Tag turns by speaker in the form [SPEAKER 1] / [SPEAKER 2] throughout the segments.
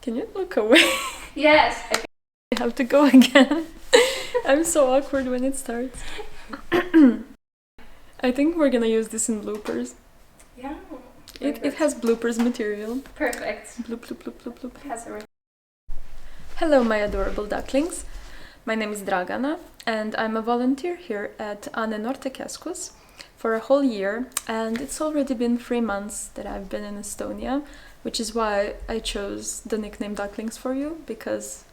[SPEAKER 1] Can you look away?
[SPEAKER 2] Yes.
[SPEAKER 1] I have to go again. I'm so awkward when it starts. I think we're gonna use this in bloopers.
[SPEAKER 2] Yeah.
[SPEAKER 1] It has bloopers material.
[SPEAKER 2] Perfect.
[SPEAKER 1] Bloop, bloop, bloop, bloop, bloop.
[SPEAKER 2] It has everything.
[SPEAKER 1] Hello, my adorable ducklings. My name is Dragana, and I'm a volunteer here at noortekeskuse for a whole year, and it's already been 3 months that I've been in Estonia, which is why I chose the nickname Ducklings for you, because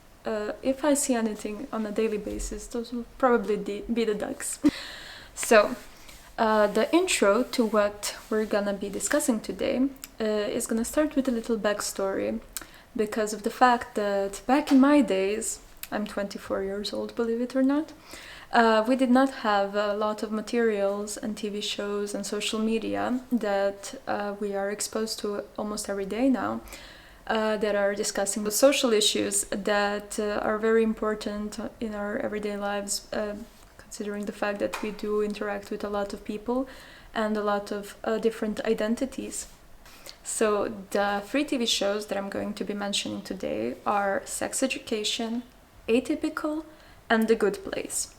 [SPEAKER 1] if I see anything on a daily basis, those will probably be the ducks. So, the intro to what we're gonna be discussing today is gonna start with a little backstory, because of the fact that back in my days, I'm 24 years old, believe it or not, we did not have a lot of materials and TV shows and social media that we are exposed to almost every day now, that are discussing the social issues that are very important in our everyday lives, considering the fact that we do interact with a lot of people and a lot of different identities. So the 3 TV shows that I'm going to be mentioning today are Sex Education, Atypical, and The Good Place.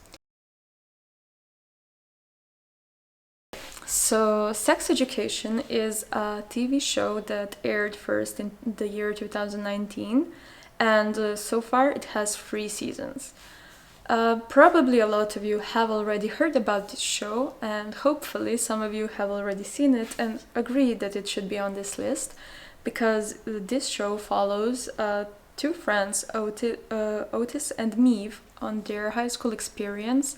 [SPEAKER 1] So Sex Education is a TV show that aired first in the year 2019, and so far it has 3 seasons. Probably a lot of you have already heard about this show, and hopefully some of you have already seen it and agree that it should be on this list, because this show follows 2 friends, Otis and Meave, on their high school experience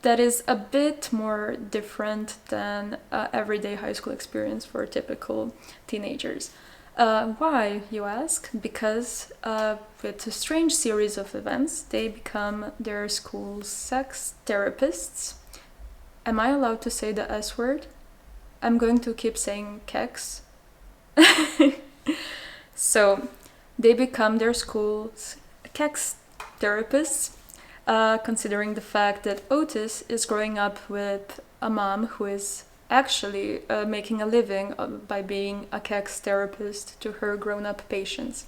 [SPEAKER 1] that is a bit more different than everyday high school experience for typical teenagers. Why, you ask? Because with a strange series of events, they become their school's sex therapists. Am I allowed to say the S word? I'm going to keep saying kex. So, they become their school's kex therapists, considering the fact that Otis is growing up with a mom who is actually making a living by being a kex therapist to her grown-up patients.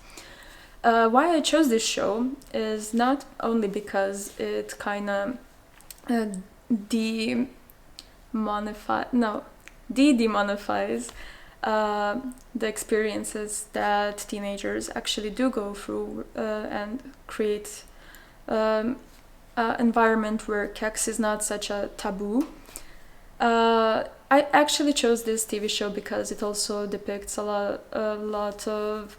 [SPEAKER 1] Why I chose this show is not only because it kind of de-demonifies the experiences that teenagers actually do go through and create an environment where kex is not such a taboo. I actually chose this TV show because it also depicts a lot of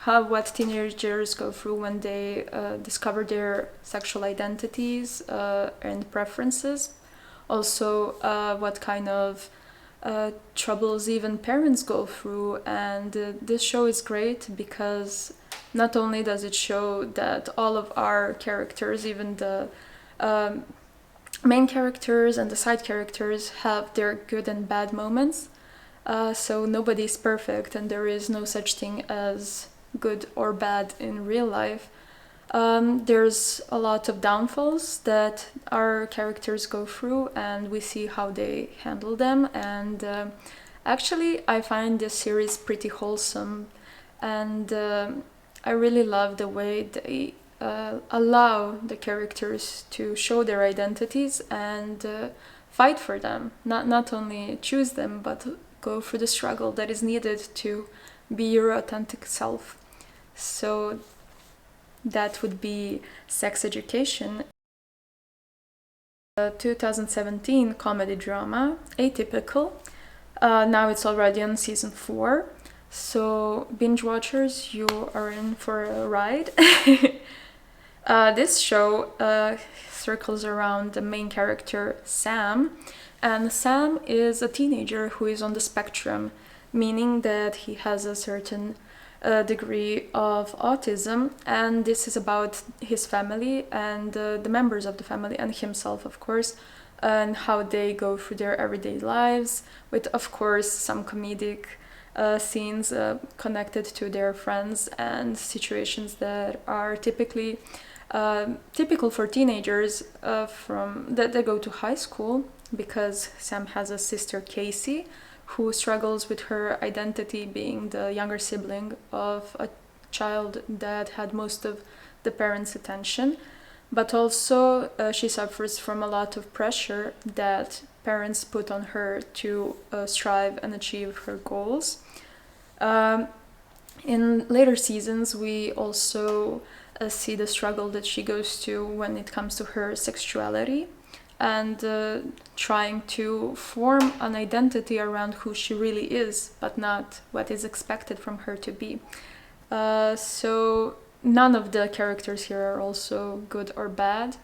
[SPEAKER 1] what teenagers go through when they discover their sexual identities and preferences. Also, what kind of troubles even parents go through, and this show is great because not only does it show that all of our characters, even the main characters and the side characters, have their good and bad moments. So nobody's perfect, and there is no such thing as good or bad in real life. There's a lot of downfalls that our characters go through, and we see how they handle them. And actually, I find this series pretty wholesome, and I really love the way they allow the characters to show their identities and fight for them. Not only choose them, but go through the struggle that is needed to be your authentic self. So that would be Sex Education. 2017 comedy drama, Atypical. Now it's already on season 4. So binge watchers, you are in for a ride. This show circles around the main character, Sam, and Sam is a teenager who is on the spectrum, meaning that he has a certain degree of autism, and this is about his family and the members of the family and himself, of course, and how they go through their everyday lives, with, of course, some comedic scenes connected to their friends and situations that are typical for teenagers that they go to high school, because Sam has a sister, Casey, who struggles with her identity being the younger sibling of a child that had most of the parents' attention, but also she suffers from a lot of pressure that parents put on her to strive and achieve her goals. In later seasons, we also see the struggle that she goes to when it comes to her sexuality and trying to form an identity around who she really is, but not what is expected from her to be. So none of the characters here are also good or bad.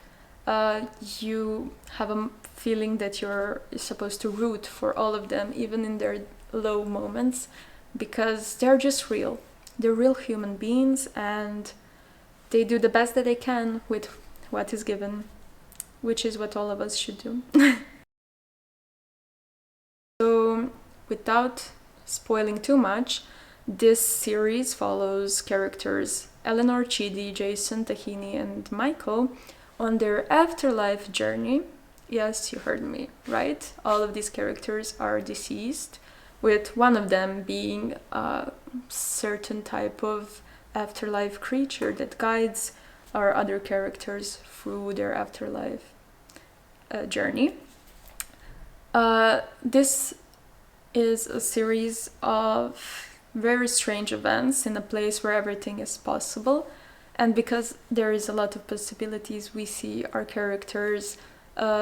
[SPEAKER 1] You have a feeling that you're supposed to root for all of them, even in their low moments, because they're just real. They're real human beings, and they do the best that they can with what is given, which is what all of us should do. So, without spoiling too much, this series follows characters Eleanor, Chidi, Jason, Tahini, and Michael on their afterlife journey. Yes, you heard me right. All of these characters are deceased, with one of them being a certain type of afterlife creature that guides our other characters through their afterlife journey. This is a series of very strange events in a place where everything is possible, and because there is a lot of possibilities, we see our characters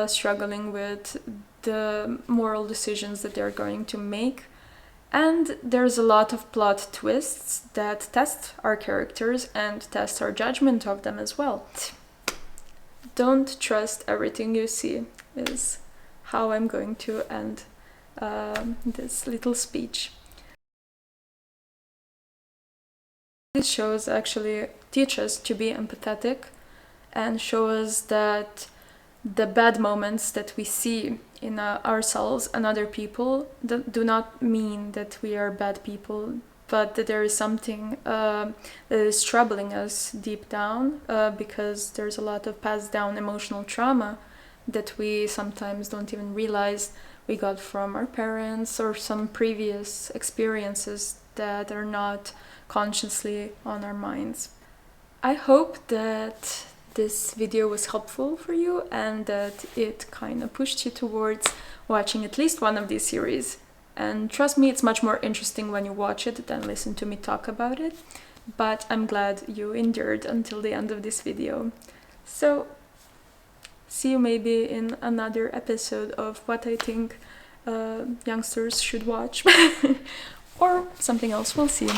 [SPEAKER 1] struggling with the moral decisions that they're going to make, and there's a lot of plot twists that test our characters and test our judgment of them as well. Don't trust everything you see is how I'm going to end this little speech. These shows actually teach us to be empathetic and show us that the bad moments that we see in ourselves and other people do not mean that we are bad people, but that there is something that is troubling us deep down, because there's a lot of passed down emotional trauma that we sometimes don't even realize we got from our parents or some previous experiences that are not consciously on our minds. I hope that this video was helpful for you and that it kind of pushed you towards watching at least one of these series. And trust me, it's much more interesting when you watch it than listen to me talk about it. But I'm glad you endured until the end of this video. So, see you maybe in another episode of what I think youngsters should watch. Or something else, we'll see.